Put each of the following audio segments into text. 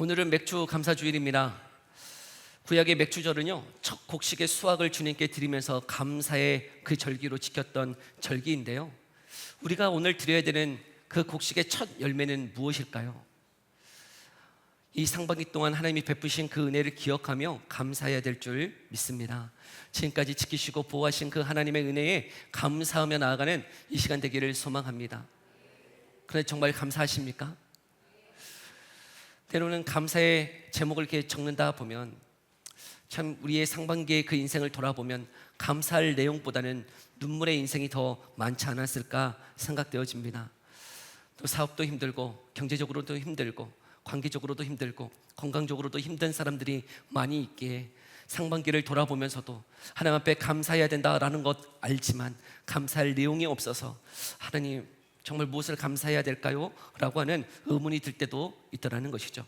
오늘은 맥주 감사주일입니다. 구약의 맥주절은요, 첫 곡식의 수확을 주님께 드리면서 감사의 그 절기로 지켰던 절기인데요, 우리가 오늘 드려야 되는 그 곡식의 첫 열매는 무엇일까요? 이 상반기 동안 하나님이 베푸신 그 은혜를 기억하며 감사해야 될 줄 믿습니다. 지금까지 지키시고 보호하신 그 하나님의 은혜에 감사하며 나아가는 이 시간 되기를 소망합니다. 그런데 정말 감사하십니까? 때로는 감사의 제목을 이렇게 적는다 보면 참 우리의 상반기의 그 인생을 돌아보면 감사할 내용보다는 눈물의 인생이 더 많지 않았을까 생각되어집니다. 또 사업도 힘들고 경제적으로도 힘들고 관계적으로도 힘들고 건강적으로도 힘든 사람들이 많이 있기에 상반기를 돌아보면서도 하나님 앞에 감사해야 된다라는 것 알지만 감사할 내용이 없어서 하나님 정말 무엇을 감사해야 될까요? 라고 하는 의문이 들 때도 있더라는 것이죠.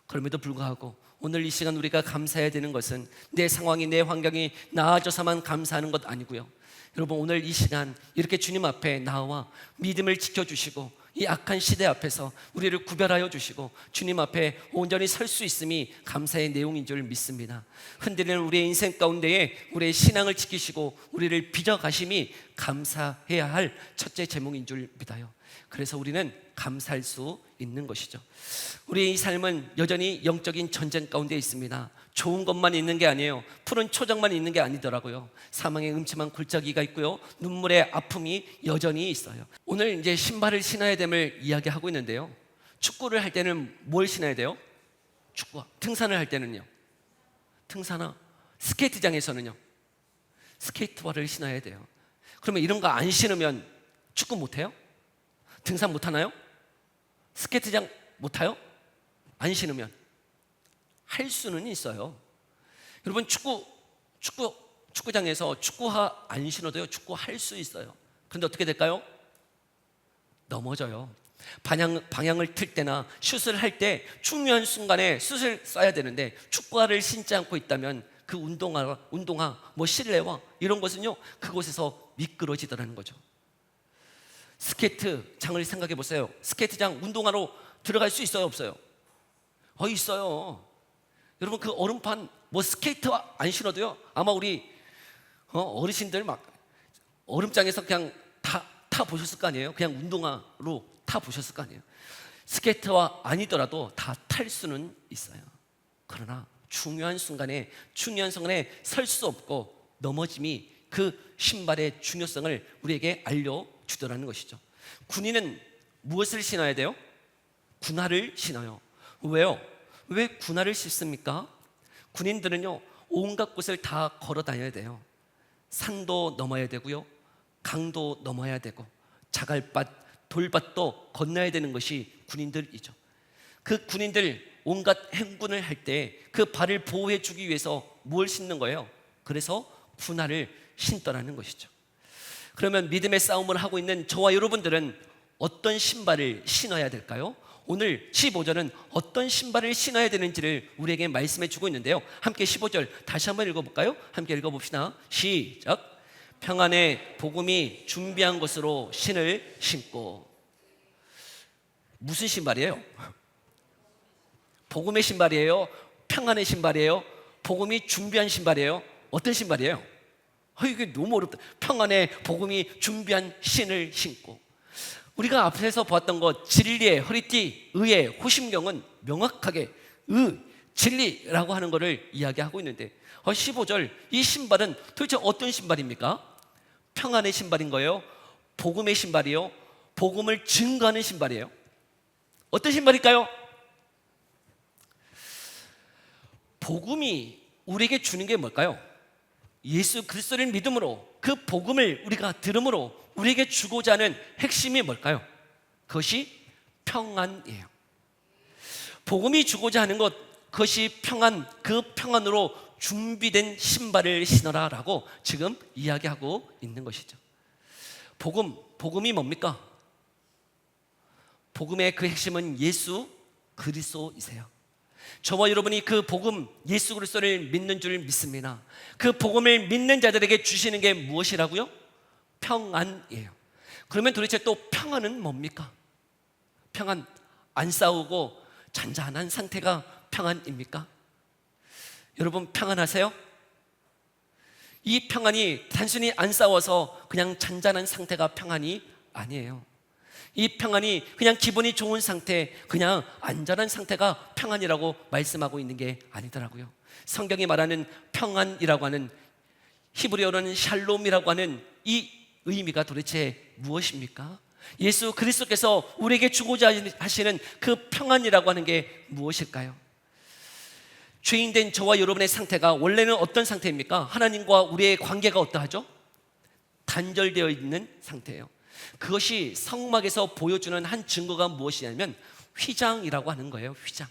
그럼에도 불구하고 오늘 이 시간 우리가 감사해야 되는 것은 내 상황이, 내 환경이 나아져서만 감사하는 것 아니고요, 여러분 오늘 이 시간 이렇게 주님 앞에 나와 믿음을 지켜주시고 이 악한 시대 앞에서 우리를 구별하여 주시고 주님 앞에 온전히 설 수 있음이 감사의 내용인 줄 믿습니다. 흔들리는 우리의 인생 가운데에 우리의 신앙을 지키시고 우리를 빚어가심이 감사해야 할 첫째 제목인 줄 믿어요. 그래서 우리는 감사할 수 있는 것이죠. 우리의 이 삶은 여전히 영적인 전쟁 가운데 있습니다. 좋은 것만 있는 게 아니에요. 푸른 초장만 있는 게 아니더라고요. 사망의 음침한 골짜기가 있고요, 눈물의 아픔이 여전히 있어요. 오늘 이제 신발을 신어야 됨을 이야기하고 있는데요, 축구를 할 때는 뭘 신어야 돼요? 축구. 등산을 할 때는요? 등산화. 스케이트장에서는요? 스케이트화를 신어야 돼요. 그러면 이런 거 안 신으면 축구 못해요? 등산 못하나요? 스케이트장 못타요? 안 신으면 할 수는 있어요. 여러분 축구장에서 축구화 안 신어도요, 축구할 수 있어요. 그런데 어떻게 될까요? 넘어져요. 방향을 틀 때나 슛을 할 때 중요한 순간에 슛을 쏴야 되는데 축구화를 신지 않고 있다면 그 운동화, 뭐 실내화 이런 것은요, 그곳에서 미끄러지더라는 거죠. 스케이트장을 생각해 보세요. 스케이트장 운동화로 들어갈 수 있어요, 없어요? 있어요. 여러분 그 얼음판 뭐 스케이트화 안 신어도요, 아마 우리 어르신들 막 얼음장에서 그냥 타 보셨을 거 아니에요? 그냥 운동화로 타 보셨을 거 아니에요? 스케이트화 아니더라도 다 탈 수는 있어요. 그러나 중요한 순간에 설 수 없고 넘어짐이 그 신발의 중요성을 우리에게 알려주더라는 것이죠. 군인은 무엇을 신어야 돼요? 군화를 신어요. 왜요? 왜 군화를 신습니까? 군인들은요, 온갖 곳을 다 걸어 다녀야 돼요. 산도 넘어야 되고요, 강도 넘어야 되고 자갈밭, 돌밭도 건너야 되는 것이 군인들이죠. 그 군인들 온갖 행군을 할 때 그 발을 보호해 주기 위해서 뭘 신는 거예요? 그래서 군화를 신더라는 것이죠. 그러면 믿음의 싸움을 하고 있는 저와 여러분들은 어떤 신발을 신어야 될까요? 오늘 15절은 어떤 신발을 신어야 되는지를 우리에게 말씀해 주고 있는데요, 함께 15절 다시 한번 읽어볼까요? 함께 읽어봅시다. 시작. 평안의 복음이 준비한 것으로 신을 신고. 무슨 신발이에요? 복음의 신발이에요? 평안의 신발이에요? 복음이 준비한 신발이에요? 어떤 신발이에요? 이게 너무 어렵다. 평안의 복음이 준비한 신을 신고. 우리가 앞에서 보았던 것, 진리의 허리띠, 의의 호심경은 명확하게 진리라고 하는 것을 이야기하고 있는데 15절, 이 신발은 도대체 어떤 신발입니까? 평안의 신발인 거예요? 복음의 신발이요? 복음을 증거하는 신발이에요? 어떤 신발일까요? 복음이 우리에게 주는 게 뭘까요? 예수 그리스도를 믿음으로 그 복음을 우리가 들음으로 우리에게 주고자 하는 핵심이 뭘까요? 그것이 평안이에요. 복음이 주고자 하는 것, 그것이 평안, 그 평안으로 준비된 신발을 신어라 라고 지금 이야기하고 있는 것이죠. 복음이 뭡니까? 복음의 그 핵심은 예수 그리스도이세요. 저와 여러분이 그 복음 예수 그리스도를 믿는 줄 믿습니다. 그 복음을 믿는 자들에게 주시는 게 무엇이라고요? 평안이에요. 그러면 도대체 또 평안은 뭡니까? 평안, 안 싸우고 잔잔한 상태가 평안입니까? 여러분 평안하세요? 이 평안이 단순히 안 싸워서 그냥 잔잔한 상태가 평안이 아니에요. 이 평안이 그냥 기분이 좋은 상태, 그냥 안전한 상태가 평안이라고 말씀하고 있는 게 아니더라고요. 성경이 말하는 평안이라고 하는, 히브리어로는 샬롬이라고 하는 이 의미가 도대체 무엇입니까? 예수 그리스도께서 우리에게 주고자 하시는 그 평안이라고 하는 게 무엇일까요? 죄인된 저와 여러분의 상태가 원래는 어떤 상태입니까? 하나님과 우리의 관계가 어떠하죠? 단절되어 있는 상태예요. 그것이 성막에서 보여주는 한 증거가 무엇이냐면 휘장이라고 하는 거예요. 휘장.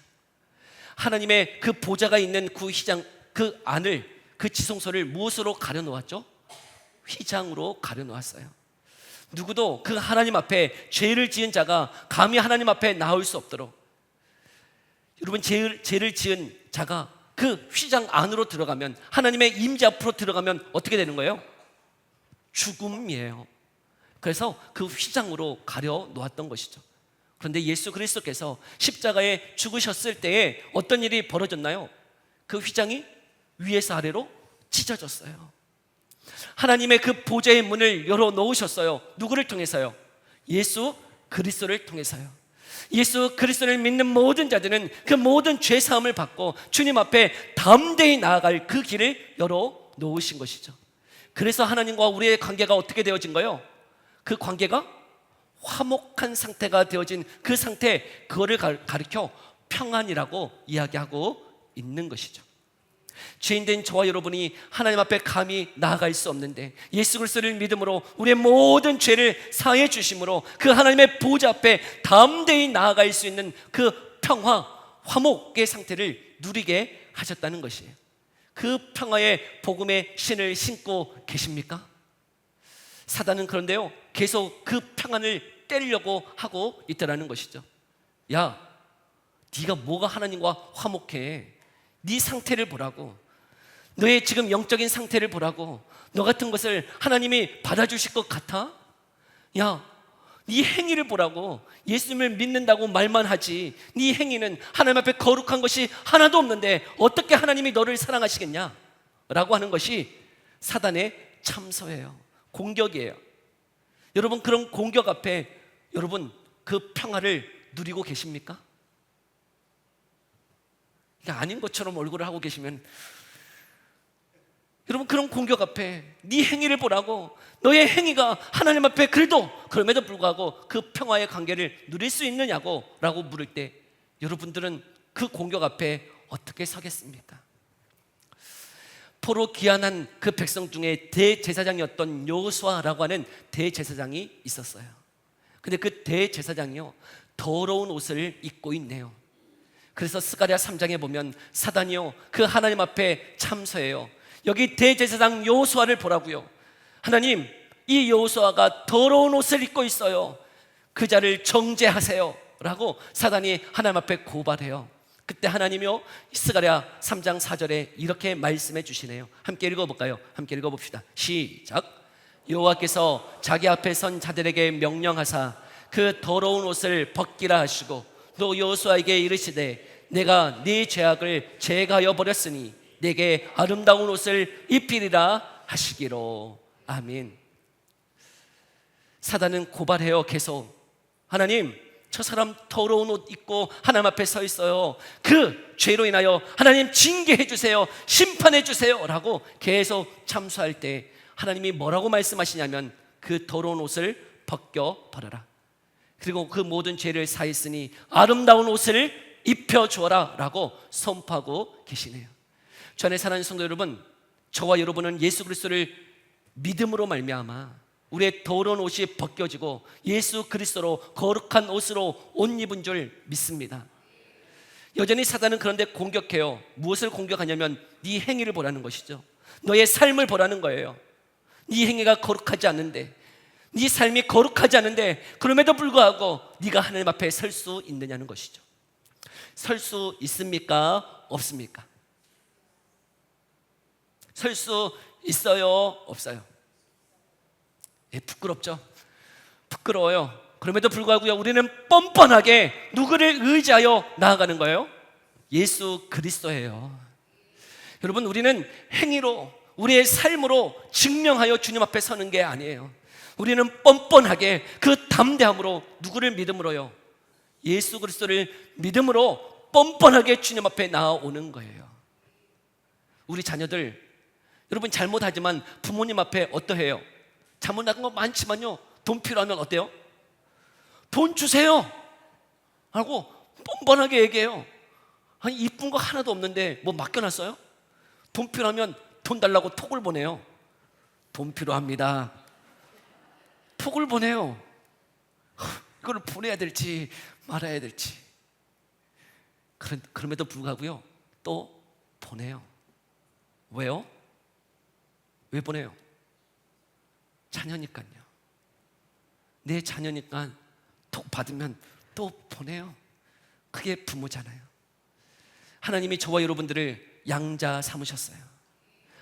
하나님의 그 보좌가 있는 그 휘장, 그 안을, 그 지성소를 무엇으로 가려놓았죠? 휘장으로 가려놓았어요. 누구도 그 하나님 앞에, 죄를 지은 자가 감히 하나님 앞에 나올 수 없도록, 여러분 죄를 지은 자가 그 휘장 안으로 들어가면, 하나님의 임재 앞으로 들어가면 어떻게 되는 거예요? 죽음이에요. 그래서 그 휘장으로 가려 놓았던 것이죠. 그런데 예수 그리스도께서 십자가에 죽으셨을 때에 어떤 일이 벌어졌나요? 그 휘장이 위에서 아래로 찢어졌어요. 하나님의 그 보좌의 문을 열어 놓으셨어요. 누구를 통해서요? 예수 그리스도를 통해서요. 예수 그리스도를 믿는 모든 자들은 그 모든 죄 사함을 받고 주님 앞에 담대히 나아갈 그 길을 열어 놓으신 것이죠. 그래서 하나님과 우리의 관계가 어떻게 되어진 거예요? 그 관계가 화목한 상태가 되어진 그 상태, 그거를 가리켜 평안이라고 이야기하고 있는 것이죠. 죄인된 저와 여러분이 하나님 앞에 감히 나아갈 수 없는데 예수 그리스도를 믿음으로 우리의 모든 죄를 사해 주심으로 그 하나님의 보좌 앞에 담대히 나아갈 수 있는 그 평화, 화목의 상태를 누리게 하셨다는 것이에요. 그 평화의 복음의 신을 신고 계십니까? 사단은 그런데요, 계속 그 평안을 때리려고 하고 있다는 것이죠. 야, 네가 뭐가 하나님과 화목해? 네 상태를 보라고, 너의 지금 영적인 상태를 보라고. 너 같은 것을 하나님이 받아주실 것 같아? 야, 네 행위를 보라고. 예수님을 믿는다고 말만 하지 네 행위는 하나님 앞에 거룩한 것이 하나도 없는데 어떻게 하나님이 너를 사랑하시겠냐? 라고 하는 것이 사단의 참소예요. 공격이에요. 여러분, 그런 공격 앞에 여러분 그 평화를 누리고 계십니까? 아닌 것처럼 얼굴을 하고 계시면, 여러분 그런 공격 앞에 네 행위를 보라고, 너의 행위가 하나님 앞에 그럼에도 불구하고 그 평화의 관계를 누릴 수 있느냐고 라고 물을 때 여러분들은 그 공격 앞에 어떻게 서겠습니까? 포로 귀환한 그 백성 중에 대제사장이었던 여호수아라고 하는 대제사장이 있었어요. 근데 그 대제사장이요, 더러운 옷을 입고 있네요. 그래서 스가랴 3장에 보면 사단이요, 그 하나님 앞에 참서해요. 여기 대제사장 여호수아를 보라고요. 하나님, 이 여호수아가 더러운 옷을 입고 있어요. 그 자를 정죄하세요 라고 사단이 하나님 앞에 고발해요. 그때 하나님이요, 스가랴 3장 4절에 이렇게 말씀해 주시네요. 함께 읽어볼까요? 함께 읽어봅시다. 시작. 여호와께서 자기 앞에 선 자들에게 명령하사 그 더러운 옷을 벗기라 하시고 또 여호수아에게 이르시되 내가 네 죄악을 제거하여 버렸으니 내게 아름다운 옷을 입히리라 하시기로. 아멘. 사단은 고발해요. 계속. 하나님, 저 사람 더러운 옷 입고 하나님 앞에 서 있어요. 그 죄로 인하여 하나님 징계해 주세요, 심판해 주세요 라고 계속 참수할 때 하나님이 뭐라고 말씀하시냐면 그 더러운 옷을 벗겨 버려라. 그리고 그 모든 죄를 사했으니 아름다운 옷을 입혀주어라 라고 선포하고 계시네요. 주 안에 사랑하는 성도 여러분, 저와 여러분은 예수 그리스도를 믿음으로 말미암아 우리의 더러운 옷이 벗겨지고 예수 그리스도로 거룩한 옷으로 옷 입은 줄 믿습니다. 여전히 사단은 그런데 공격해요. 무엇을 공격하냐면 네 행위를 보라는 것이죠. 너의 삶을 보라는 거예요. 네 행위가 거룩하지 않는데, 네 삶이 거룩하지 않은데 그럼에도 불구하고 네가 하나님 앞에 설 수 있느냐는 것이죠. 설 수 있습니까? 없습니까? 설 수 있어요? 없어요? 예, 부끄럽죠? 부끄러워요. 그럼에도 불구하고 우리는 뻔뻔하게 누구를 의지하여 나아가는 거예요? 예수 그리스도예요. 여러분, 우리는 행위로, 우리의 삶으로 증명하여 주님 앞에 서는 게 아니에요. 우리는 뻔뻔하게 그 담대함으로, 누구를 믿음으로요? 예수 그리스도를 믿음으로 뻔뻔하게 주님 앞에 나아오는 거예요. 우리 자녀들, 여러분 잘못하지만 부모님 앞에 어떠해요? 잘못 나간 거 많지만요, 돈 필요하면 어때요? 돈 주세요 하고 뻔뻔하게 얘기해요. 아니, 이쁜 거 하나도 없는데 뭐 맡겨놨어요? 돈 필요하면 돈 달라고 톡을 보내요. 돈 필요합니다. 톡을 보내요. 이거를 보내야 될지 말아야 될지. 그럼에도 불구하고요, 또 보내요. 왜요? 왜 보내요? 자녀니까요. 내 자녀니까 톡 받으면 또 보내요. 그게 부모잖아요. 하나님이 저와 여러분들을 양자 삼으셨어요.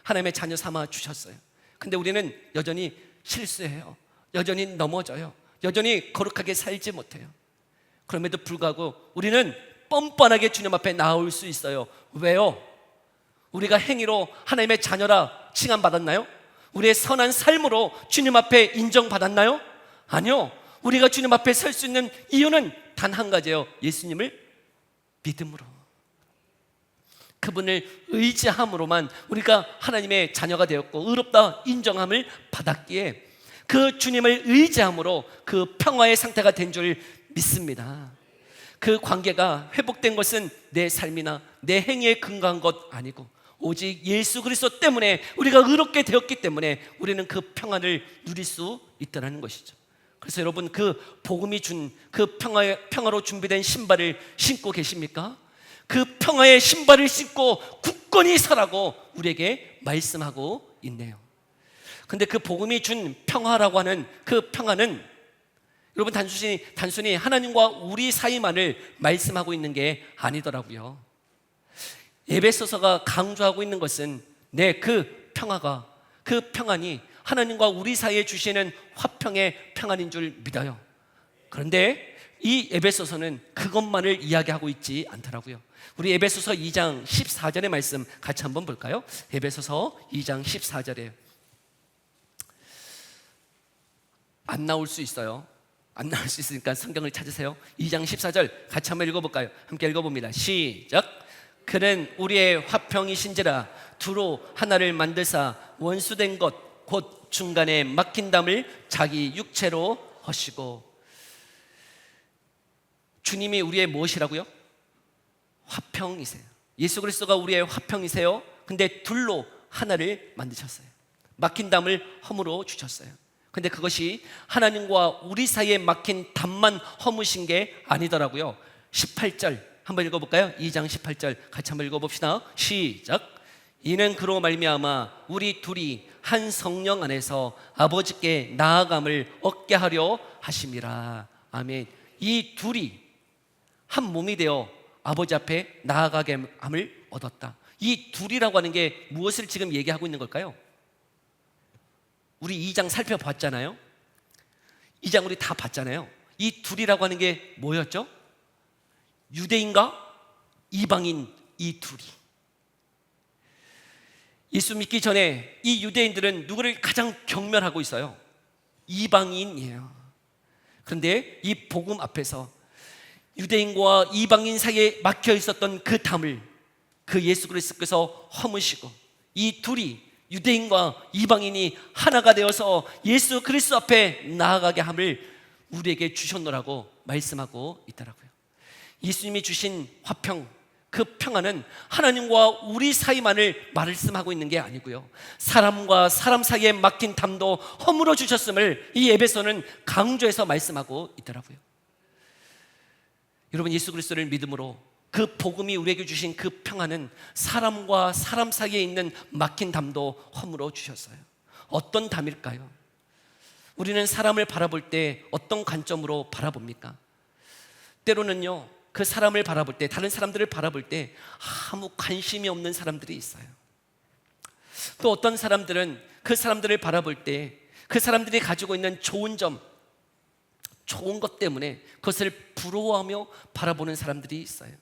하나님의 자녀 삼아 주셨어요. 근데 우리는 여전히 실수해요. 여전히 넘어져요. 여전히 거룩하게 살지 못해요. 그럼에도 불구하고 우리는 뻔뻔하게 주님 앞에 나올 수 있어요. 왜요? 우리가 행위로 하나님의 자녀라 칭함받았나요? 우리의 선한 삶으로 주님 앞에 인정받았나요? 아니요. 우리가 주님 앞에 설 수 있는 이유는 단 한 가지예요. 예수님을 믿음으로, 그분을 의지함으로만 우리가 하나님의 자녀가 되었고 의롭다 인정함을 받았기에, 그 주님을 의지함으로 그 평화의 상태가 된 줄 믿습니다. 그 관계가 회복된 것은 내 삶이나 내 행위에 근거한 것 아니고 오직 예수 그리스도 때문에, 우리가 의롭게 되었기 때문에 우리는 그 평안을 누릴 수 있다는 것이죠. 그래서 여러분, 그 복음이 준 그 평화로 준비된 신발을 신고 계십니까? 그 평화의 신발을 신고 굳건히 서라고 우리에게 말씀하고 있네요. 근데 그 복음이 준 평화라고 하는 그 평화는 여러분 단순히 하나님과 우리 사이만을 말씀하고 있는 게 아니더라고요. 에베소서가 강조하고 있는 것은 그 평화가, 그 평안이 하나님과 우리 사이에 주시는 화평의 평안인 줄 믿어요. 그런데 이 에베소서는 그것만을 이야기하고 있지 않더라고요. 우리 에베소서 2장 14절의 말씀 같이 한번 볼까요? 에베소서 2장 14절에 안 나올 수 있어요. 안 나올 수 있으니까 성경을 찾으세요. 2장 14절 같이 한번 읽어볼까요? 함께 읽어봅니다. 시작. 그는 우리의 화평이신지라 두로 하나를 만드사 원수된 것 곧 중간에 막힌 담을 자기 육체로 허시고. 주님이 우리의 무엇이라고요? 화평이세요. 예수 그리스도가 우리의 화평이세요. 근데 둘로 하나를 만드셨어요. 막힌 담을 허물어 주셨어요. 근데 그것이 하나님과 우리 사이에 막힌 담만 허무신 게 아니더라고요. 18절 한번 읽어볼까요? 2장 18절 같이 한번 읽어봅시다. 시작. 이는 그로 말미암아 우리 둘이 한 성령 안에서 아버지께 나아감을 얻게 하려 하심이라. 아멘. 이 둘이 한 몸이 되어 아버지 앞에 나아가게 함을 얻었다. 이 둘이라고 하는 게 무엇을 지금 얘기하고 있는 걸까요? 우리 2장 살펴봤잖아요. 2장 우리 다 봤잖아요. 이 둘이라고 하는 게 뭐였죠? 유대인과 이방인, 이 둘이. 예수 믿기 전에 이 유대인들은 누구를 가장 경멸하고 있어요? 이방인이에요. 그런데 이 복음 앞에서 유대인과 이방인 사이에 막혀 있었던 그 담을 그 예수 그리스도께서 허무시고, 이 둘이, 유대인과 이방인이 하나가 되어서 예수 그리스도 앞에 나아가게 함을 우리에게 주셨노라고 말씀하고 있더라고요. 예수님이 주신 화평, 그 평안은 하나님과 우리 사이만을 말씀하고 있는 게 아니고요, 사람과 사람 사이에 막힌 담도 허물어 주셨음을 이 에베소는 강조해서 말씀하고 있더라고요. 여러분, 예수 그리스도를 믿음으로 그 복음이 우리에게 주신 그 평안은 사람과 사람 사이에 있는 막힌 담도 허물어 주셨어요. 어떤 담일까요? 우리는 사람을 바라볼 때 어떤 관점으로 바라봅니까? 때로는요, 그 사람을 바라볼 때, 다른 사람들을 바라볼 때 아무 관심이 없는 사람들이 있어요. 또 어떤 사람들은 그 사람들을 바라볼 때 그 사람들이 가지고 있는 좋은 점, 좋은 것 때문에 그것을 부러워하며 바라보는 사람들이 있어요.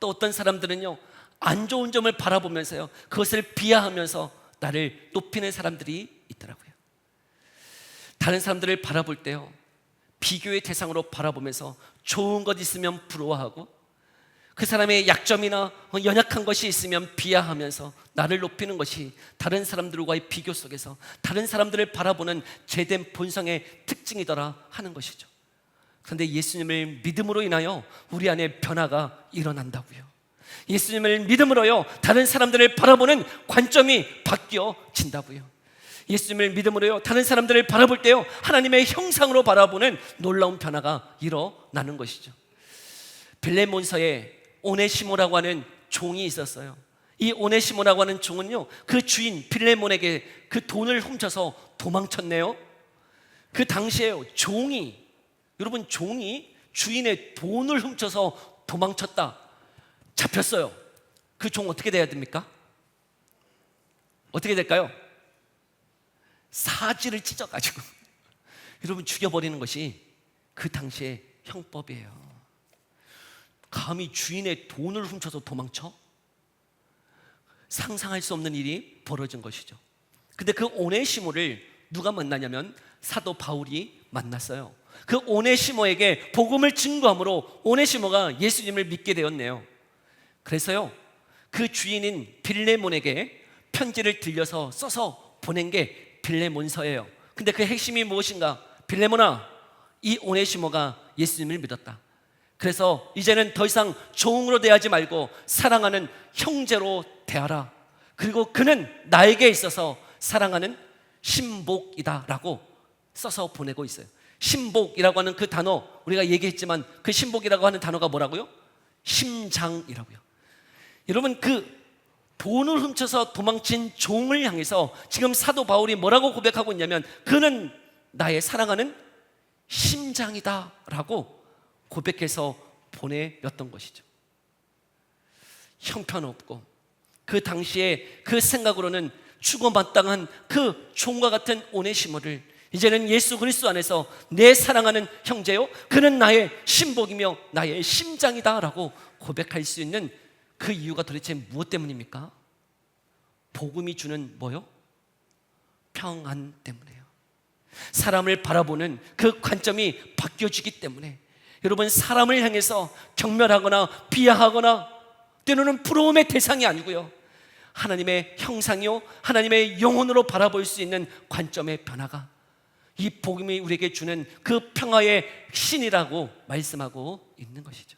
또 어떤 사람들은요, 안 좋은 점을 바라보면서요, 그것을 비하하면서 나를 높이는 사람들이 있더라고요. 다른 사람들을 바라볼 때요, 비교의 대상으로 바라보면서 좋은 것 있으면 부러워하고, 그 사람의 약점이나 연약한 것이 있으면 비하하면서 나를 높이는 것이 다른 사람들과의 비교 속에서 다른 사람들을 바라보는 죄된 본성의 특징이더라 하는 것이죠. 그런데 예수님을 믿음으로 인하여 우리 안에 변화가 일어난다고요. 예수님을 믿음으로요, 다른 사람들을 바라보는 관점이 바뀌어진다고요. 예수님을 믿음으로요, 다른 사람들을 바라볼 때요, 하나님의 형상으로 바라보는 놀라운 변화가 일어나는 것이죠. 빌레몬서에 오네시모라고 하는 종이 있었어요. 이 오네시모라고 하는 종은요, 그 주인 빌레몬에게 그 돈을 훔쳐서 도망쳤네요. 그 당시에요, 여러분 종이 주인의 돈을 훔쳐서 도망쳤다, 잡혔어요. 그 종 어떻게 돼야 됩니까? 어떻게 될까요? 사지를 찢어가지고 여러분 죽여버리는 것이 그 당시의 형법이에요. 감히 주인의 돈을 훔쳐서 도망쳐? 상상할 수 없는 일이 벌어진 것이죠. 근데 그 오네시모를 누가 만나냐면 사도 바울이 만났어요. 그 오네시모에게 복음을 증거함으로 오네시모가 예수님을 믿게 되었네요. 그래서요, 그 주인인 빌레몬에게 편지를 들려서 써서 보낸 게 빌레몬서예요. 근데 그 핵심이 무엇인가? 빌레몬아, 이 오네시모가 예수님을 믿었다. 그래서 이제는 더 이상 종으로 대하지 말고 사랑하는 형제로 대하라. 그리고 그는 나에게 있어서 사랑하는 신복이다 라고 써서 보내고 있어요. 신복이라고 하는 그 단어, 우리가 얘기했지만 그 신복이라고 하는 단어가 뭐라고요? 심장이라고요. 여러분, 그 돈을 훔쳐서 도망친 종을 향해서 지금 사도 바울이 뭐라고 고백하고 있냐면, 그는 나의 사랑하는 심장이다 라고 고백해서 보내렸던 것이죠. 형편없고 그 당시에 그 생각으로는 죽어마땅한 그 종과 같은 오네시모를 이제는 예수 그리스도 안에서 내 사랑하는 형제요, 그는 나의 신복이며 나의 심장이다 라고 고백할 수 있는 그 이유가 도대체 무엇 때문입니까? 복음이 주는 뭐요? 평안 때문에요. 사람을 바라보는 그 관점이 바뀌어지기 때문에 여러분, 사람을 향해서 경멸하거나 비하하거나 때로는 부러움의 대상이 아니고요, 하나님의 형상이요, 하나님의 영혼으로 바라볼 수 있는 관점의 변화가 이 복음이 우리에게 주는 그 평화의 신이라고 말씀하고 있는 것이죠.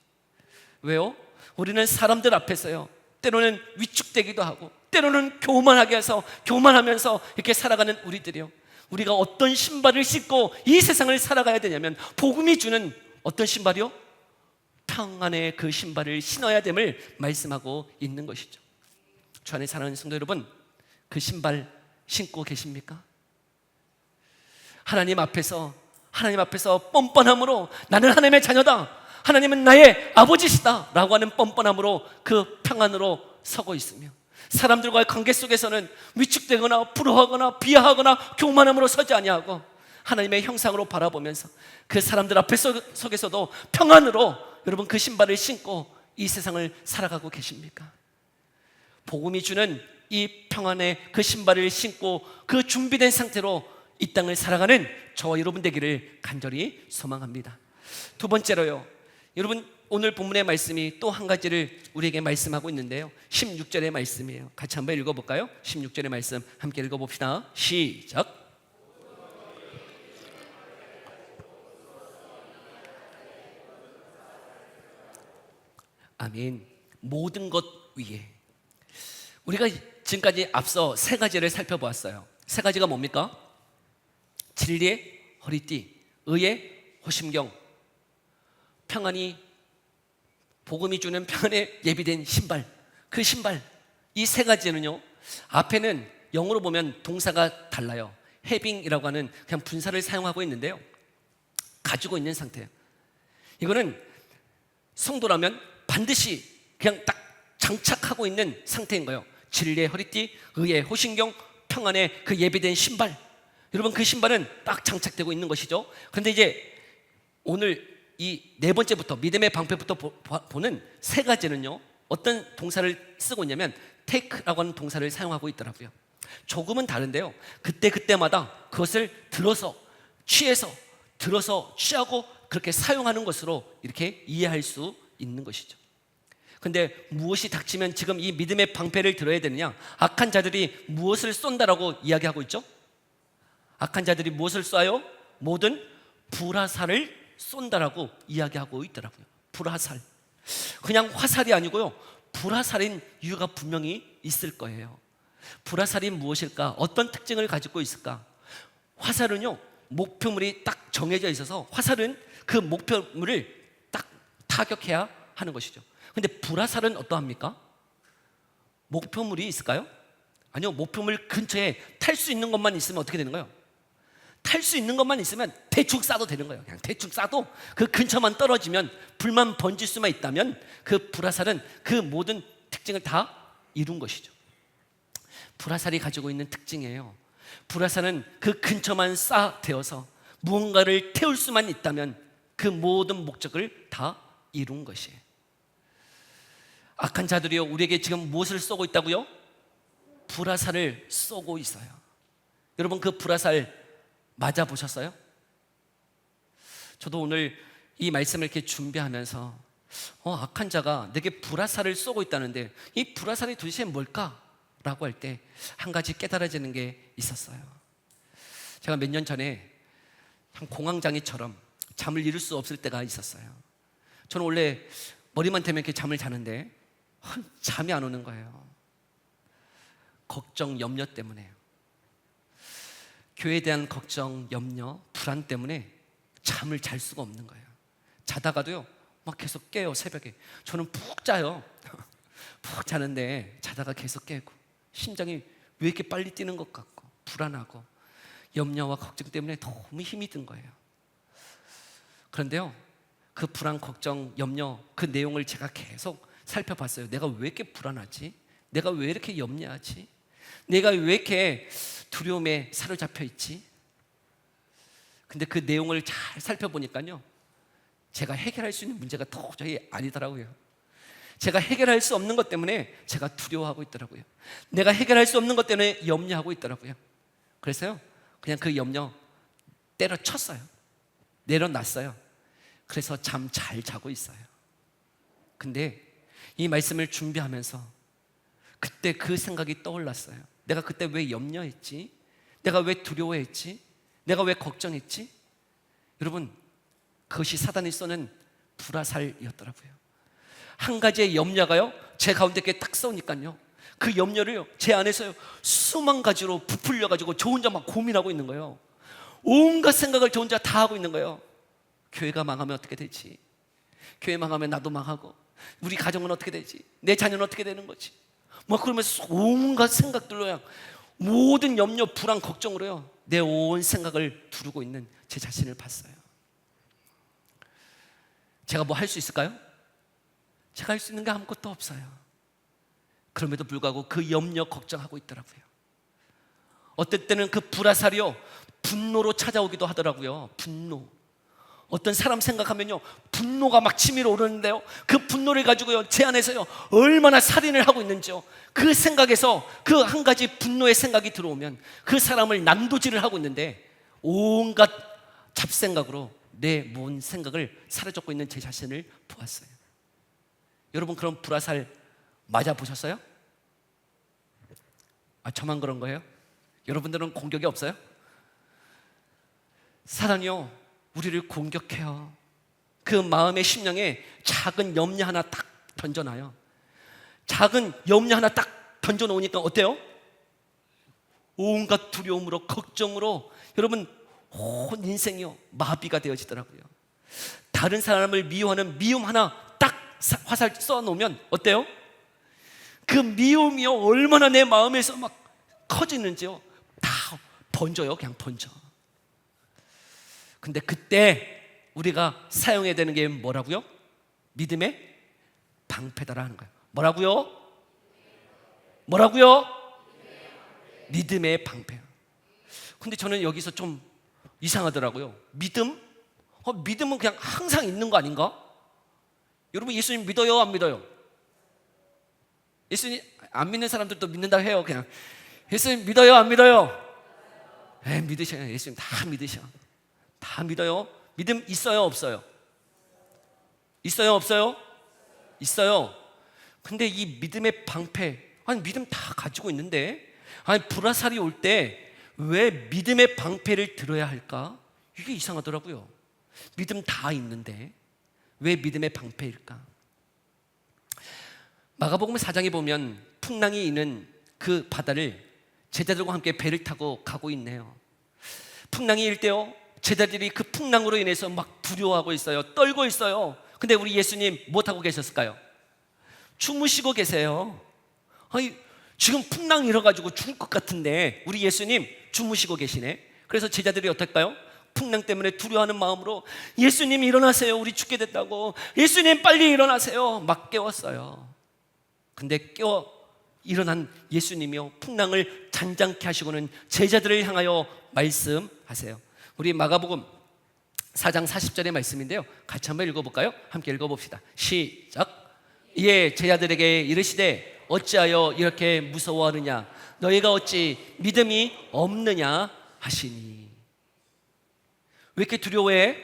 왜요? 우리는 사람들 앞에서요, 때로는 위축되기도 하고 때로는 교만하면서 이렇게 살아가는 우리들이요, 우리가 어떤 신발을 신고 이 세상을 살아가야 되냐면 복음이 주는 어떤 신발이요? 평안의 그 신발을 신어야 됨을 말씀하고 있는 것이죠. 주 안에 사랑하는 성도 여러분, 그 신발 신고 계십니까? 하나님 앞에서 뻔뻔함으로 나는 하나님의 자녀다, 하나님은 나의 아버지시다 라고 하는 뻔뻔함으로 그 평안으로 서고 있으며, 사람들과의 관계 속에서는 위축되거나 부러워하거나 비하하거나 교만함으로 서지 아니하고 하나님의 형상으로 바라보면서 그 사람들 앞에 속에서도 평안으로 여러분 그 신발을 신고 이 세상을 살아가고 계십니까? 복음이 주는 이 평안의 그 신발을 신고 그 준비된 상태로 이 땅을 살아가는 저와 여러분 되기를 간절히 소망합니다. 두 번째로요, 여러분 오늘 본문의 말씀이 또 한 가지를 우리에게 말씀하고 있는데요, 16절의 말씀이에요. 같이 한번 읽어볼까요? 16절의 말씀 함께 읽어봅시다. 시작. 아멘. 모든 것 위에. 우리가 지금까지 앞서 세 가지를 살펴보았어요. 세 가지가 뭡니까? 진리의 허리띠, 의의 호심경, 평안이 복음이 주는 평안에 예비된 신발. 그 신발, 이 세 가지는요, 앞에는 영어로 보면 동사가 달라요. having이라고 하는 그냥 분사를 사용하고 있는데요, 가지고 있는 상태예요. 이거는 성도라면 반드시 그냥 딱 장착하고 있는 상태인 거예요. 진리의 허리띠, 의의 호심경, 평안의 그 예비된 신발. 여러분 그 신발은 딱 장착되고 있는 것이죠. 그런데 이제 오늘 이 네 번째부터 믿음의 방패부터 보는 세 가지는요, 어떤 동사를 쓰고 있냐면 take라고 하는 동사를 사용하고 있더라고요. 조금은 다른데요, 그때마다 그것을 들어서 취하고 그렇게 사용하는 것으로 이렇게 이해할 수 있는 것이죠. 근데 무엇이 닥치면 지금 이 믿음의 방패를 들어야 되느냐? 악한 자들이 무엇을 쏜다라고 이야기하고 있죠? 악한 자들이 무엇을 쏴요? 모든 불화살을 쏜다라고 이야기하고 있더라고요. 불화살. 그냥 화살이 아니고요, 불화살인 이유가 분명히 있을 거예요. 불화살이 무엇일까? 어떤 특징을 가지고 있을까? 화살은요, 목표물이 딱 정해져 있어서 화살은 그 목표물을 딱 타격해야 하는 것이죠. 근데 불화살은 어떠합니까? 목표물이 있을까요? 아니요, 목표물 근처에 탈 수 있는 것만 있으면 어떻게 되는 거예요? 탈 수 있는 것만 있으면 대충 쏴도 되는 거예요. 그냥 대충 쏴도 그 근처만 떨어지면, 불만 번질 수만 있다면 그 불화살은 그 모든 특징을 다 이룬 것이죠. 불화살이 가지고 있는 특징이에요. 불화살은 그 근처만 쏴대어서 무언가를 태울 수만 있다면 그 모든 목적을 다 이룬 것이에요. 악한 자들이요, 우리에게 지금 무엇을 쏘고 있다고요? 불화살을 쏘고 있어요. 여러분, 그 불화살 맞아보셨어요? 저도 오늘 이 말씀을 이렇게 준비하면서 악한 자가 내게 불화살을 쏘고 있다는데 이 불화살이 도대체 뭘까? 라고 할 때 한 가지 깨달아지는 게 있었어요. 제가 몇 년 전에 참 공황장애처럼 잠을 이룰 수 없을 때가 있었어요. 저는 원래 머리만 대면 이렇게 잠을 자는데 잠이 안 오는 거예요. 걱정, 염려 때문에요. 교회에 대한 걱정, 염려, 불안 때문에 잠을 잘 수가 없는 거예요. 자다가도요, 막 계속 깨요. 새벽에 저는 푹 자요. 푹 자는데 자다가 계속 깨고, 심장이 왜 이렇게 빨리 뛰는 것 같고, 불안하고, 염려와 걱정 때문에 너무 힘이 든 거예요. 그런데요, 그 불안, 걱정, 염려, 그 내용을 제가 계속 살펴봤어요. 내가 왜 이렇게 불안하지? 내가 왜 이렇게 염려하지? 내가 왜 이렇게 두려움에 사로잡혀 있지? 근데 그 내용을 잘 살펴보니까요, 제가 해결할 수 있는 문제가 도저히 아니더라고요. 제가 해결할 수 없는 것 때문에 제가 두려워하고 있더라고요. 내가 해결할 수 없는 것 때문에 염려하고 있더라고요. 그래서요, 그냥 그 염려 때려쳤어요. 내려놨어요. 그래서 잠 잘 자고 있어요. 근데 이 말씀을 준비하면서 그때 그 생각이 떠올랐어요. 내가 그때 왜 염려했지? 내가 왜 두려워했지? 내가 왜 걱정했지? 여러분, 그것이 사단이 쏘는 불화살이었더라고요. 한 가지의 염려가요, 제 가운데 이렇게 딱 쏘니까요, 그 염려를 제 안에서요 수만 가지로 부풀려가지고 저 혼자 막 고민하고 있는 거예요. 온갖 생각을 저 혼자 다 하고 있는 거예요. 교회가 망하면 어떻게 되지? 교회 망하면 나도 망하고, 우리 가정은 어떻게 되지? 내 자녀는 어떻게 되는 거지? 막 그러면서 온갖 생각들로요, 모든 염려, 불안, 걱정으로요 내 온 생각을 두르고 있는 제 자신을 봤어요. 제가 뭐 할 수 있을까요? 제가 할 수 있는 게 아무것도 없어요. 그럼에도 불구하고 그 염려, 걱정하고 있더라고요. 어떨 때는 그 불화살이요 분노로 찾아오기도 하더라고요. 분노. 어떤 사람 생각하면요, 분노가 막 치밀어 오르는데요, 그 분노를 가지고요 제 안에서요 얼마나 살인을 하고 있는지요, 그 생각에서 그 한 가지 분노의 생각이 들어오면 그 사람을 난도질을 하고 있는데 온갖 잡생각으로 내 모든 생각을 사로잡고 있는 제 자신을 보았어요. 여러분, 그런 불화살 맞아보셨어요? 저만 그런 거예요? 여러분들은 공격이 없어요? 사단이요 우리를 공격해요. 그 마음의 심령에 작은 염려 하나 딱 던져놔요. 작은 염려 하나 딱 던져놓으니까 어때요? 온갖 두려움으로, 걱정으로 여러분 온 인생이요 마비가 되어지더라고요. 다른 사람을 미워하는 미움 하나 딱 화살 쏘아놓으면 어때요? 그 미움이요 얼마나 내 마음에서 막 커지는지요 다 번져요. 그냥 번져. 근데 그때 우리가 사용해야 되는 게 뭐라고요? 믿음의 방패다라는 거예요. 뭐라고요? 뭐라고요? 믿음의 방패. 근데 저는 여기서 좀 이상하더라고요. 믿음? 믿음은 그냥 항상 있는 거 아닌가? 여러분, 예수님 믿어요, 안 믿어요? 예수님 안 믿는 사람들도 믿는다고 해요. 그냥 예수님 믿어요, 안 믿어요? 네, 믿으셔요. 예수님 다 믿으셔. 다 믿어요. 믿음 있어요, 없어요? 있어요, 없어요? 있어요. 근데 이 믿음의 방패, 아니 믿음 다 가지고 있는데, 아니 불화살이 올 때 왜 믿음의 방패를 들어야 할까? 이게 이상하더라고요. 믿음 다 있는데 왜 믿음의 방패일까? 마가복음 4장에 보면 풍랑이 있는 그 바다를 제자들과 함께 배를 타고 가고 있네요. 풍랑이 일 때요, 제자들이 그 풍랑으로 인해서 막 두려워하고 있어요. 떨고 있어요. 근데 우리 예수님 무엇하고 계셨을까요? 주무시고 계세요. 아니 지금 풍랑이 일어가지고 죽을 것 같은데 우리 예수님 주무시고 계시네. 그래서 제자들이 어떨까요? 풍랑 때문에 두려워하는 마음으로 예수님 일어나세요, 우리 죽게 됐다고. 예수님 빨리 일어나세요. 막 깨웠어요. 근데 깨워 일어난 예수님이요, 풍랑을 잔잔케 하시고는 제자들을 향하여 말씀하세요. 우리 마가복음 4장 40절의 말씀인데요, 같이 한번 읽어볼까요? 함께 읽어봅시다. 시작. 이에 제자들에게 이르시되 어찌하여 이렇게 무서워하느냐? 너희가 어찌 믿음이 없느냐 하시니. 왜 이렇게 두려워해?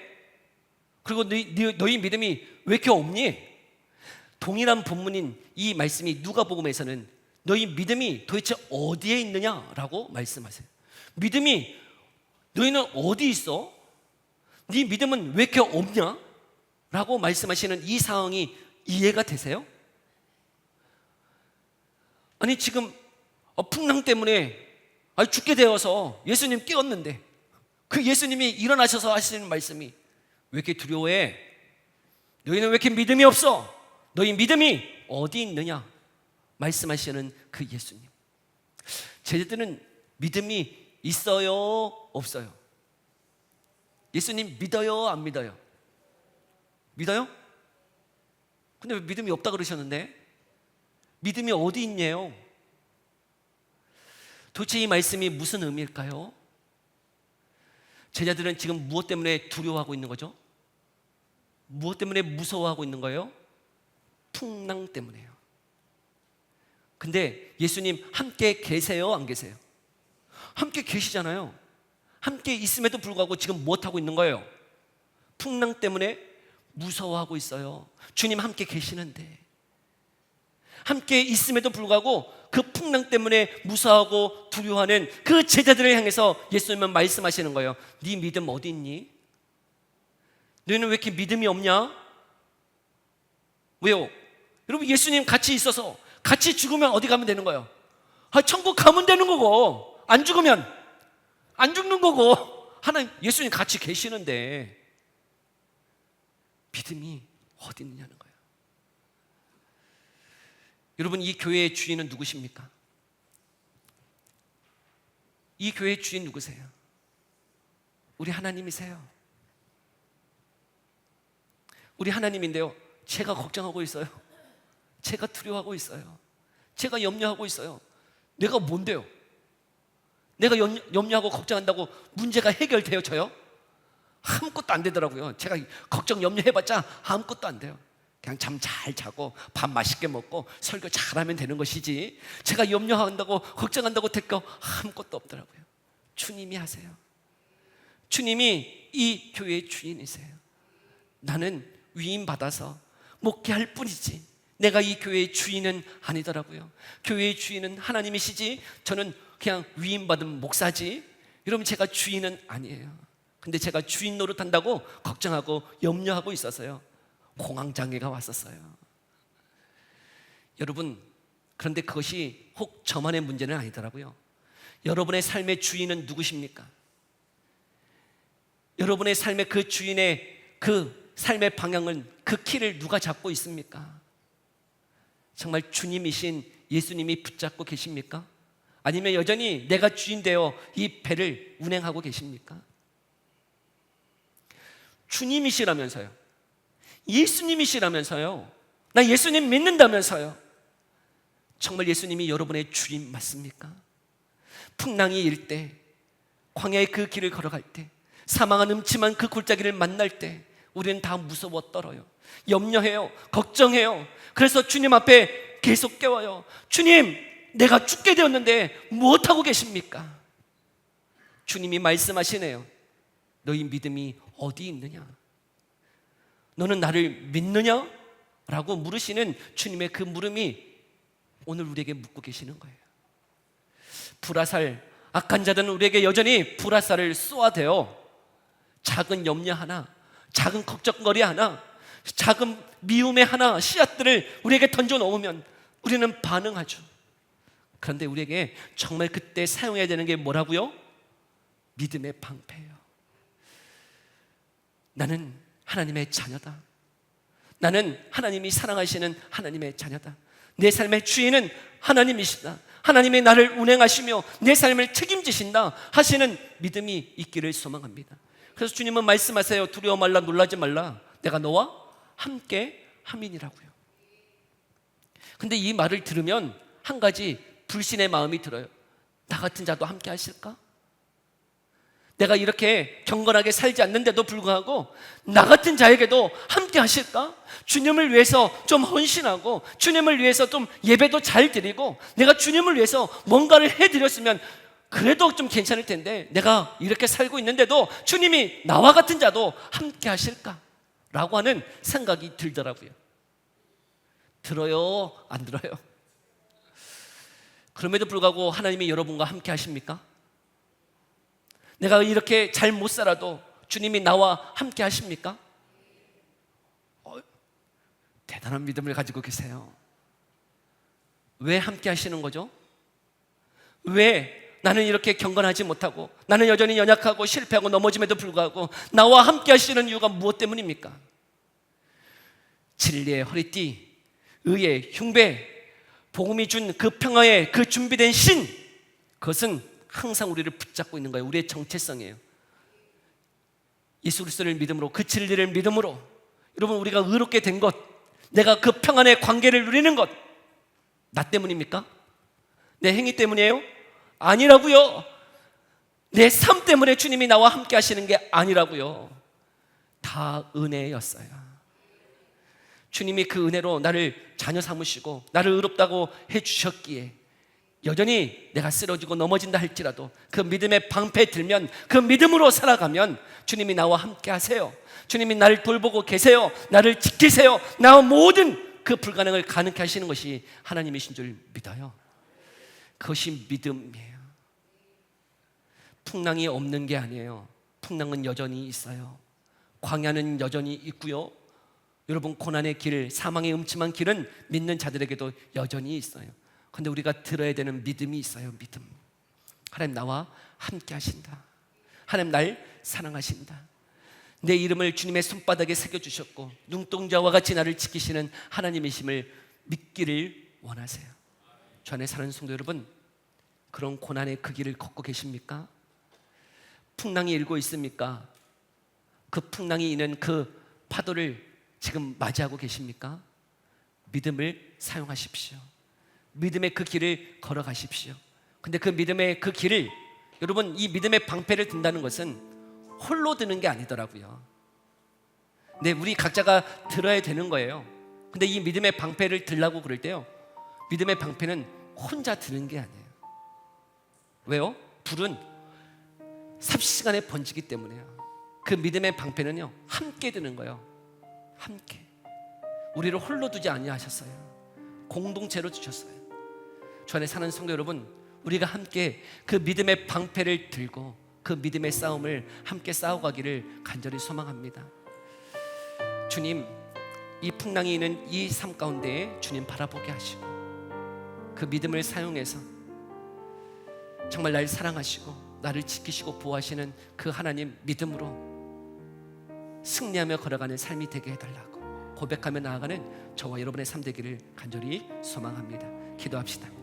그리고 너희 믿음이 왜 이렇게 없니? 동일한 본문인 이 말씀이 누가복음에서는 너희 믿음이 도대체 어디에 있느냐라고 말씀하세요. 믿음이 너희는 어디 있어? 네 믿음은 왜 이렇게 없냐? 라고 말씀하시는 이 상황이 이해가 되세요? 아니 지금 풍랑 때문에 죽게 되어서 예수님 깨웠는데 그 예수님이 일어나셔서 하시는 말씀이 왜 이렇게 두려워해? 너희는 왜 이렇게 믿음이 없어? 너희 믿음이 어디 있느냐? 말씀하시는 그 예수님. 제자들은 믿음이 있어요, 없어요? 예수님 믿어요, 안 믿어요? 믿어요? 근데 왜 믿음이 없다 그러셨는데? 믿음이 어디 있냐요? 도대체 이 말씀이 무슨 의미일까요? 제자들은 지금 무엇 때문에 두려워하고 있는 거죠? 무엇 때문에 무서워하고 있는 거예요? 풍랑 때문에요. 근데 예수님 함께 계세요, 안 계세요? 함께 계시잖아요. 함께 있음에도 불구하고 지금 무엇하고 있는 거예요? 풍랑 때문에 무서워하고 있어요. 주님 함께 계시는데, 함께 있음에도 불구하고 그 풍랑 때문에 무서워하고 두려워하는 그 제자들을 향해서 예수님은 말씀하시는 거예요. 네 믿음 어디 있니? 너희는 왜 이렇게 믿음이 없냐? 왜요? 여러분, 예수님 같이 있어서 같이 죽으면 어디 가면 되는 거예요? 천국 가면 되는 거고, 안 죽으면 안 죽는 거고, 하나님 예수님 같이 계시는데 믿음이 어디 있느냐는 거예요. 여러분, 이 교회의 주인은 누구십니까? 이 교회의 주인 누구세요? 우리 하나님이세요. 우리 하나님인데요, 제가 걱정하고 있어요. 제가 두려워하고 있어요. 제가 염려하고 있어요. 내가 뭔데요? 내가 염려하고 걱정한다고 문제가 해결돼요, 저요? 아무것도 안 되더라고요. 제가 걱정 염려해봤자 아무것도 안 돼요. 그냥 잠 잘 자고 밥 맛있게 먹고 설교 잘하면 되는 것이지, 제가 염려한다고 걱정한다고 될 거 아무것도 없더라고요. 주님이 하세요. 주님이 이 교회의 주인이세요. 나는 위임받아서 목회할 뿐이지 내가 이 교회의 주인은 아니더라고요. 교회의 주인은 하나님이시지 저는 그냥 위임받은 목사지. 여러분, 제가 주인은 아니에요. 근데 제가 주인 노릇한다고 걱정하고 염려하고 있었어요. 공황장애가 왔었어요. 여러분, 그런데 그것이 혹 저만의 문제는 아니더라고요. 여러분의 삶의 주인은 누구십니까? 여러분의 삶의 그 주인의 그 삶의 방향은, 그 키를 누가 잡고 있습니까? 정말 주님이신 예수님이 붙잡고 계십니까? 아니면 여전히 내가 주인 되어 이 배를 운행하고 계십니까? 주님이시라면서요, 예수님이시라면서요, 나 예수님 믿는다면서요. 정말 예수님이 여러분의 주인 맞습니까? 풍랑이 일 때, 광야의 그 길을 걸어갈 때, 사망한 음침한 그 골짜기를 만날 때 우리는 다 무서워 떨어요. 염려해요. 걱정해요. 그래서 주님 앞에 계속 깨워요. 주님, 내가 죽게 되었는데 무엇하고 계십니까? 주님이 말씀하시네요. 너희 믿음이 어디 있느냐? 너는 나를 믿느냐? 라고 물으시는 주님의 그 물음이 오늘 우리에게 묻고 계시는 거예요. 불화살, 악한 자들은 우리에게 여전히 불화살을 쏘아대요. 작은 염려 하나, 작은 걱정거리 하나, 작은 미움의 하나, 씨앗들을 우리에게 던져 놓으면 우리는 반응하죠. 그런데 우리에게 정말 그때 사용해야 되는 게 뭐라고요? 믿음의 방패예요. 나는 하나님의 자녀다. 나는 하나님이 사랑하시는 하나님의 자녀다. 내 삶의 주인은 하나님이시다. 하나님이 나를 운행하시며 내 삶을 책임지신다 하시는 믿음이 있기를 소망합니다. 그래서 주님은 말씀하세요. 두려워 말라, 놀라지 말라. 내가 너와 함께 함이니라고요. 근데 이 말을 들으면 한 가지 불신의 마음이 들어요. 나 같은 자도 함께 하실까? 내가 이렇게 경건하게 살지 않는데도 불구하고 나 같은 자에게도 함께 하실까? 주님을 위해서 좀 헌신하고 주님을 위해서 좀 예배도 잘 드리고 내가 주님을 위해서 뭔가를 해드렸으면 그래도 좀 괜찮을 텐데 내가 이렇게 살고 있는데도 주님이 나와 같은 자도 함께 하실까? 라고 하는 생각이 들더라고요. 들어요? 안 들어요? 그럼에도 불구하고 하나님이 여러분과 함께 하십니까? 내가 이렇게 잘 못 살아도 주님이 나와 함께 하십니까? 대단한 믿음을 가지고 계세요. 왜 함께 하시는 거죠? 왜 나는 이렇게 경건하지 못하고 나는 여전히 연약하고 실패하고 넘어짐에도 불구하고 나와 함께 하시는 이유가 무엇 때문입니까? 진리의 허리띠, 의의 흉배, 복음이 준 그 평화의 그 준비된 신, 그것은 항상 우리를 붙잡고 있는 거예요. 우리의 정체성이에요. 예수 그리스도를 믿음으로, 그 진리를 믿음으로 여러분 우리가 의롭게 된 것, 내가 그 평안의 관계를 누리는 것, 나 때문입니까? 내 행위 때문이에요? 아니라고요. 내 삶 때문에 주님이 나와 함께 하시는 게 아니라고요. 다 은혜였어요. 주님이 그 은혜로 나를 자녀 삼으시고 나를 의롭다고 해주셨기에 여전히 내가 쓰러지고 넘어진다 할지라도 그 믿음의 방패에 들면 그 믿음으로 살아가면 주님이 나와 함께 하세요. 주님이 나를 돌보고 계세요. 나를 지키세요. 나와 모든 그 불가능을 가능케 하시는 것이 하나님이신 줄 믿어요. 그것이 믿음이에요. 풍랑이 없는 게 아니에요. 풍랑은 여전히 있어요. 광야는 여전히 있고요. 여러분 고난의 길, 사망의 음침한 길은 믿는 자들에게도 여전히 있어요. 그런데 우리가 들어야 되는 믿음이 있어요. 믿음. 하나님 나와 함께 하신다. 하나님 날 사랑하신다. 내 이름을 주님의 손바닥에 새겨주셨고 눈동자와 같이 나를 지키시는 하나님이심을 믿기를 원하세요. 주 안에 사는 성도 여러분, 그런 고난의 그 길을 걷고 계십니까? 풍랑이 일고 있습니까? 그 풍랑이 있는 그 파도를 지금 맞이하고 계십니까? 믿음을 사용하십시오. 믿음의 그 길을 걸어가십시오. 근데 그 믿음의 그 길을, 여러분 이 믿음의 방패를 든다는 것은 홀로 드는 게 아니더라고요. 네, 우리 각자가 들어야 되는 거예요. 근데 이 믿음의 방패를 들라고 그럴 때요, 믿음의 방패는 혼자 드는 게 아니에요. 왜요? 불은 삽시간에 번지기 때문에요. 그 믿음의 방패는요, 함께 드는 거예요. 함께. 우리를 홀로 두지 아니하셨어요. 공동체로 주셨어요. 주 안에 사는 성도 여러분, 우리가 함께 그 믿음의 방패를 들고 그 믿음의 싸움을 함께 싸워가기를 간절히 소망합니다. 주님, 이 풍랑이 있는 이 삶 가운데에 주님 바라보게 하시고 그 믿음을 사용해서 정말 날 사랑하시고 나를 지키시고 보호하시는 그 하나님 믿음으로 승리하며 걸어가는 삶이 되게 해달라고 고백하며 나아가는 저와 여러분의 삶 되기를 간절히 소망합니다. 기도합시다.